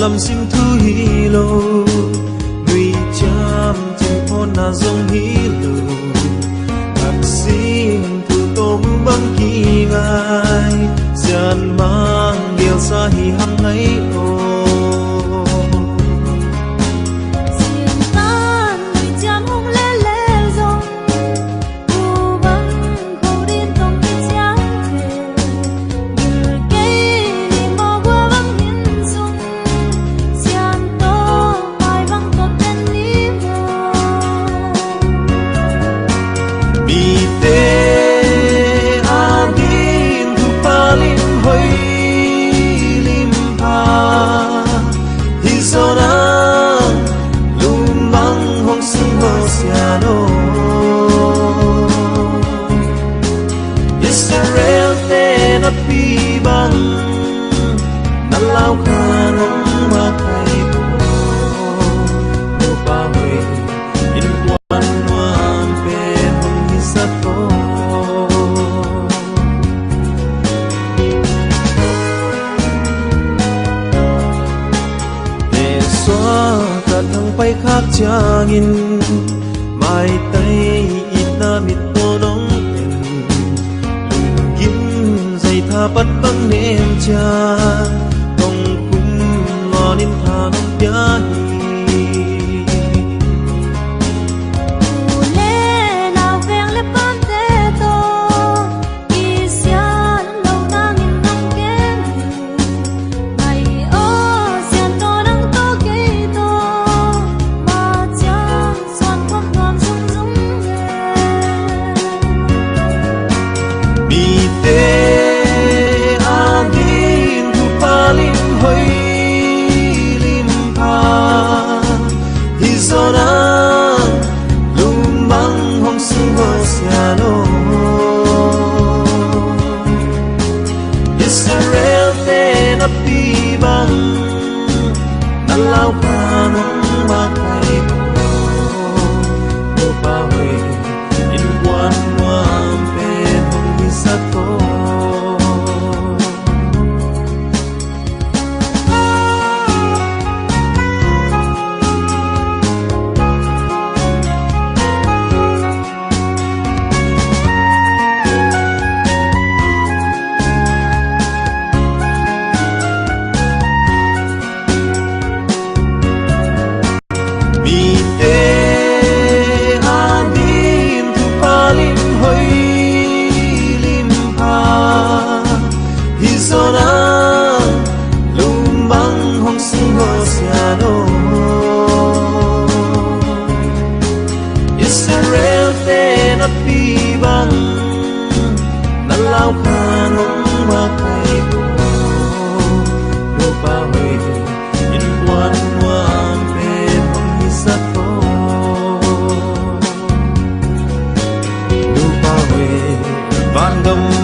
ngầm sim thu hi lô người chăm chim phôn na dòng hi lô hạc xin thu tô mưu băng kỳ ngai dàn mang điều xa hi hăng ấy ô Israel te na pi bang na lao kha nong ma kai po no pa we in quan nuam pe hong hi sa po để xóa cả thằng bay khác changin mai tay ít na mit to nong tha bắt băng nên cha tông cung ngò nên tha nông giá Israel te na pi bang na lao kha nong ma kai po no pa we in quan nuam pe hong hi sa to Israel te na pi bang na lao kha nong ma kai po no pa we in quan nuam pe hong hi sa to no pa we van gam